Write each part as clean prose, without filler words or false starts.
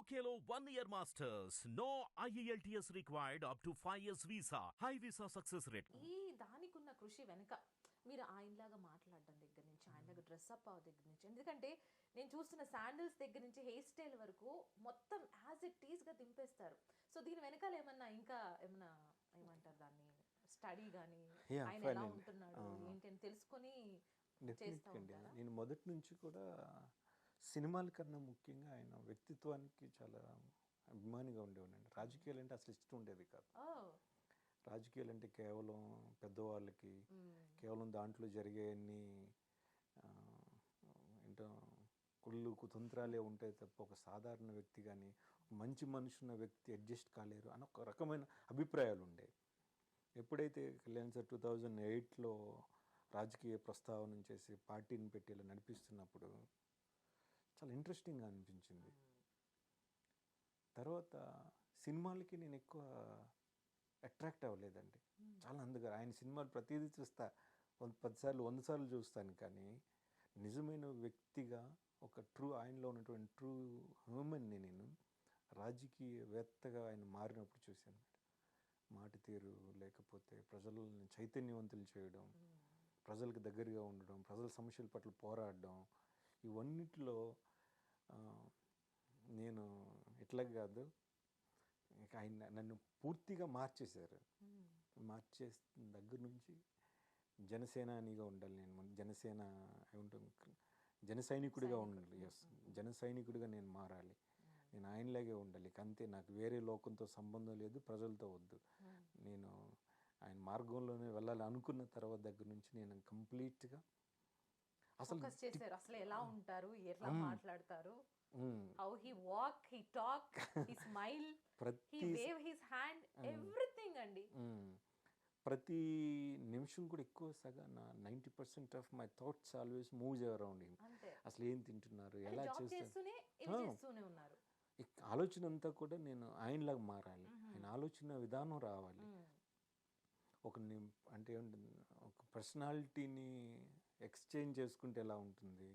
UKLO 1 year masters. No IELTS required up to 5 years visa. High visa success rate. ఈ దానికున్న కృషి వెనక మీరు ఆయనలాగా మాట్లాడడం దగ్గర నుంచి ఆయనలాగా డ్రెస్అప్ అవ్వ దగ్గర నుంచి, ఎందుకంటే నేను చూస్తున్న శాండిల్స్ దగ్గర నుంచి హెయిర్ స్టైల్ వరకు మొత్తం యాజ్ ఇట్ ఈస్గా దింపేస్తారు. సో దీని వెనకాల ఏమన్నా ఇంకా ఏమన్నా ఏమంటారు దాన్ని స్టడీ కానీ ఆయన ఎలా ఉంటున్నాడు ఏంటి అని తెలుసుకొని చేస్తూ ఉంటారా? నేను మొదటి నుంచి కూడా సినిమాల కన్నా ముఖ్యంగా ఆయన వ్యక్తిత్వానికి చాలా అభిమానిగా ఉండేవాడిని. రాజకీయాలు అంటే అసలు ఇష్టం ఉండేది కాదు. రాజకీయాలు అంటే కేవలం పెద్దవాళ్ళకి, కేవలం దాంట్లో జరిగేవన్నీ ఏంటో కుళ్ళు కుతంత్రాలే ఉంటాయి తప్ప ఒక సాధారణ వ్యక్తి కానీ మంచి మనుషున్న వ్యక్తి అడ్జస్ట్ కాలేరు అని ఒక రకమైన అభిప్రాయాలు ఉండేవి. ఎప్పుడైతే కళ్యాణ్ సార్ 2008లో రాజకీయ ప్రస్తావన చేసి పార్టీని పెట్టి ఇలా నడిపిస్తున్నప్పుడు చాలా ఇంట్రెస్టింగ్గా అనిపించింది. తర్వాత సినిమాలకి నేను ఎక్కువ అట్రాక్ట్ అవ్వలేదండి. చాలా అందుగా ఆయన సినిమాలు ప్రతిదీ చూస్తా, 10 సార్లు 100 సార్లు చూస్తాను. కానీ నిజమైన వ్యక్తిగా ఒక ఆయనలో ఉన్నటువంటి ట్రూ హ్యూమన్ని నేను రాజకీయవేత్తగా ఆయన మారినప్పుడు చూశాను. మాట తీరు, లేకపోతే ప్రజలను చైతన్యవంతులు చేయడం, ప్రజలకు దగ్గరగా ఉండడం, ప్రజల సమస్యల పట్ల పోరాడడం, ఇవన్నిటిలో నేను ఇట్లా కాదు, ఆయన నన్ను పూర్తిగా మార్చేశారు. మార్చేసిన దగ్గర నుంచి జనసేనానిగా ఉండాలి, నేను జనసేన జన సైనికుడిగా ఉండాలి. జన సైనికుడిగా నేను మారాలి, నేను ఆయనలాగే ఉండాలి. అంతే, నాకు వేరే లోకంతో సంబంధం లేదు, ప్రజలతో వద్దు, నేను ఆయన మార్గంలోనే వెళ్ళాలి అనుకున్న తర్వాత దగ్గర నుంచి నేను కంప్లీట్గా అసలు ఎలా ఉంటారు, ఎట్లా మాట్లాడతారు, how he walk, he talk, he smile, he wave his hand, everything అండి. ప్రతి నిమిషం కూడా ఎక్కువ సగా నా 90% of my thoughts always moves around him. అసలు ఏం తింటున్నారు, ఎలా చేస్తూనే ఉన్నారు. ఆలోచన అంతా కూడా నేను ఆయనలాగా మారాలి, ఆయన ఆలోచన విధానం రావాలి. అంటే ఒక పర్సనాలిటీని ఎక్స్చేంజ్ చేసుకుంటే ఎలా ఉంటుంది,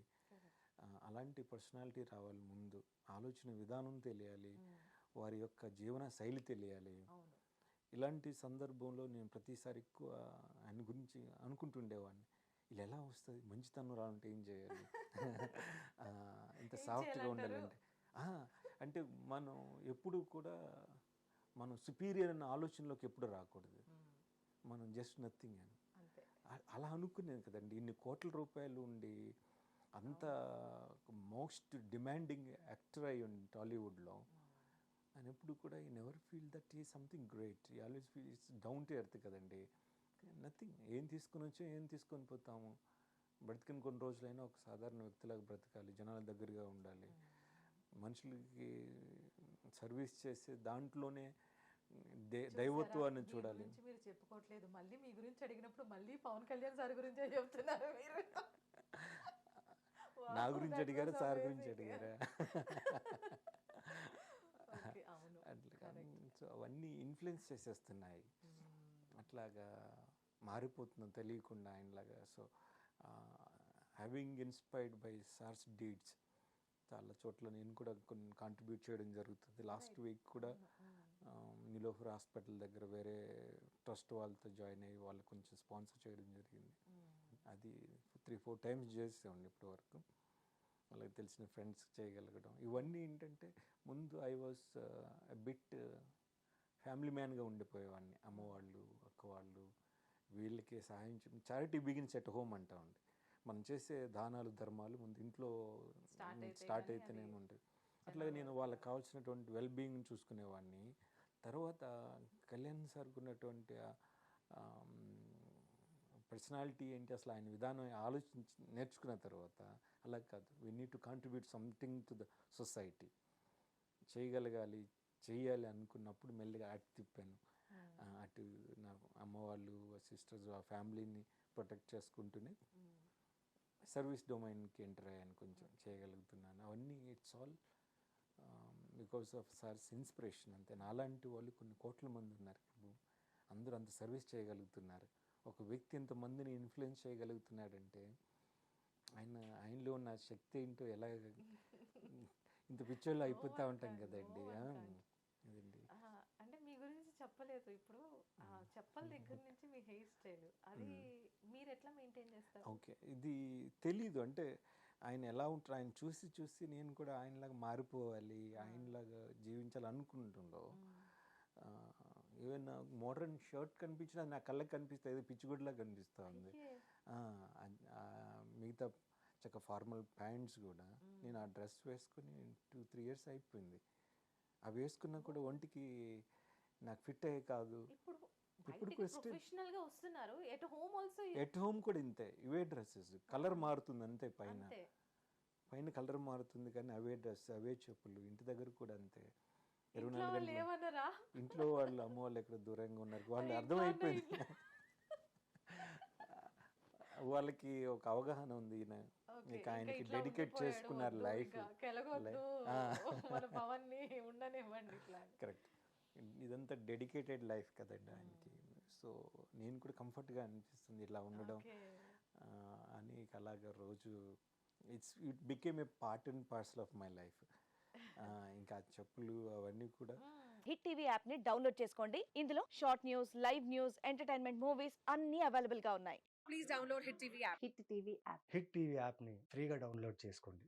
అలాంటి పర్సనాలిటీ రావాలి. ముందు ఆలోచన విధానం తెలియాలి, వారి యొక్క జీవన శైలి తెలియాలి. ఇలాంటి సందర్భంలో నేను ప్రతిసారి ఎక్కువ ఆయన గురించి అనుకుంటుండేవాడిని. ఇలా ఎలా వస్తుంది, మంచితనం రావాలంటే ఏం చేయాలి, ఇంత సాఫ్ట్గా ఉండాలంటే. అంటే మనం ఎప్పుడు కూడా మనం సుపీరియర్ అన్న ఆలోచనలోకి ఎప్పుడు రాకూడదు, మనం జస్ట్ నథింగ్ అని అలా అనుకునేది కదండి. ఇన్ని కోట్ల రూపాయలు ఉండి అంత మోస్ట్ డిమాండింగ్ యాక్టర్ అయ్యి ఉంది టాలీవుడ్లో, అని ఎప్పుడు కూడా ఈ నెవర్ ఫీల్ దట్ ఈ సంథింగ్ గ్రేట్, ఈ always feel it's down to earth కదండి. నథింగ్, ఏం తీసుకొని వచ్చో ఏం తీసుకొని పోతాము, బ్రతికిన కొన్ని రోజులైనా ఒక సాధారణ వ్యక్తిలాగా బ్రతకాలి, జనాల దగ్గరగా ఉండాలి, మనుషులకి సర్వీస్ చేసే దాంట్లోనే దైవత్వాన్ని చూడాలి. మీరు చెప్పుకోవట్లేదు, మళ్ళీ మీ గురించి అడిగినప్పుడు మళ్ళీ పవన్ కళ్యాణ్ సార్ గురించే చెప్తున్నారు మీరు. నా గురించి అడిగారా, సార్ గురించి అడిగారా? అట్లా. సో అవన్నీ ఇన్ఫ్లుయెన్స్ చేసేస్తున్నాయి, అట్లాగా మారిపోతున్నాం తెలియకుండా ఆయనలాగా. So having inspired by sir's deeds చాలా చోట్ల నేను కూడా కొన్ని కాంట్రిబ్యూట్ చేయడం జరుగుతుంది. లాస్ట్ వీక్ కూడా నిలోఫర్ హాస్పిటల్ దగ్గర వేరే ట్రస్ట్ వాళ్ళతో జాయిన్ అయ్యి వాళ్ళు కొంచెం స్పాన్సర్ చేయడం జరిగింది. అది 3-4 టైమ్స్ చేసేవాడిని ఇప్పటి వరకు. వాళ్ళకి తెలిసిన ఫ్రెండ్స్ చేయగలగడం, ఇవన్నీ ఏంటంటే ముందు ఐ వాజ్ బిట్ ఫ్యామిలీ మ్యాన్గా ఉండిపోయేవాడిని. అమ్మవాళ్ళు, అక్క వాళ్ళు, వీళ్ళకి సహాయం చారిటీ బిగిన్స్ ఎట్ హోమ్ అంటా ఉంది. మనం చేసే దానాలు ధర్మాలు ముందు ఇంట్లో స్టార్ట్ అయితేనే ఉంటుంది. అట్లాగే నేను వాళ్ళకి కావాల్సినటువంటి వెల్బీయింగ్ చూసుకునేవాడిని. తర్వాత కళ్యాణ్ సార్కి ఉన్నటువంటి పర్సనాలిటీ ఏంటి, అసలు ఆయన విధానం నేర్చుకున్న తర్వాత అలా కాదు, we need to contribute something to the society, చేయగలగాలి, చేయాలి అనుకున్నప్పుడు మెల్లిగా అటు తిప్పాను. అటు నా అమ్మవాళ్ళు, సిస్టర్స్, ఆ ఫ్యామిలీని ప్రొటెక్ట్ చేసుకుంటూనే సర్వీస్ డొమైన్కి ఎంటర్ అయ్యాను, కొంచెం చేయగలుగుతున్నాను. అవన్నీ it's all because of sir's inspiration. అంతే, నాలాంటి వాళ్ళు కొన్ని కోట్ల మంది ఉన్నారు, అందరూ అంత సర్వీస్ చేయగలుగుతున్నారు. ఒక వ్యక్తి ఎంతమందిని ఇన్ఫ్లుయెన్స్ చేయగలుగుతున్నాడంటే ఆయనలో ఉన్న శక్తి ఏంటో ఎలా ఇంత పిచ్చోళ్ళు అయిపోతూ ఉంటాం అక్క, కదండి. no అక్క. అదండి. అంటే మీ గురించి చెప్పలేదు ఇప్పుడు. చెప్పల దగ్గర నుంచి మీ హెయిర్ స్టైల్ అది మీరు ఎట్లా మెయింటైన్ చేస్తారు? ఓకే, ఇది తెలీదు. అంటే ఆయన ఎలా ఉంటారు, ఆయన చూసి చూసి నేను కూడా ఆయనలాగా మారిపోవాలి, ఆయనలాగా జీవించాలి అనుకుంటుండో. ఈవెన్ మోడర్న్ షర్ట్ కనిపించినా నా కళ్ళకి కనిపిస్తుంది, ఏదో పిచ్చిగుడ్లా కనిపిస్తూ ఉంది. మిగతా చక్క ఫార్మల్ ప్యాంట్స్ కూడా నేను ఆ డ్రెస్ వేసుకుని 2-3 years అయిపోయింది. అవి వేసుకున్నా కూడా ఒంటికి నాకు ఫిట్ అయ్యే కాదు. ఇప్పుడు కూడా స్టిల్ ప్రొఫెషనల్ గా వస్తున్నారు. At home also at home కూడా ఇంతే, ఇవే డ్రెస్సెస్. కలర్ మారుతుంది అంతే, పైన అంతే. పైన కలర్ మారుతుంది కానీ అవే డ్రెస్, అవే చెప్పులు. ఇంటి దగ్గర కూడా అంతే, 24 ఇంట్లో వాళ్ళు గంటలు. ఏమన్నారా? ఇంట్లో వాళ్ళు, అమ్మ వాళ్ళు ఎక్కడ దూరంగా ఉన్నారు, వాళ్ళు మరి అర్థమైపోయింది. ఇంట్లో వాళ్ళకి ఒక అవగాహన ఉంది, ఈయన ఓకే, ఇక ఇంకా ఆయనకి ఇట్లా డెడికేట్ ఉండిపోయాడు, చేసుకున్నారు వద్దు, లైఫ్. ఇంకా కెలగొద్దు, ఆ. మన పవన్ ని ఉండనివ్వండి ఇట్లా అని. కరెక్ట్, ఇదంతా డెడికేటెడ్ లైఫ్ కదండి ఆయనకి. సో నేను కూడా కంఫర్ట్గా అనిపిస్తుంది ఇలా ఉండడం. ఓకే. అని ఇక అలాగా రోజు it became a part and parcel of my life. ఇంకా ఆ చెప్పులు అవన్నీ కూడా. హిట్ టీవీ యాప్ ని డౌన్లోడ్ చేసుకోండి. ఇందులో short news, live news, entertainment movies అన్ని అవైలబుల్ గా ఉన్నాయి. హిట్ టీవీ యాప్ని ఫ్రీగా డౌన్లోడ్ చేసుకోండి.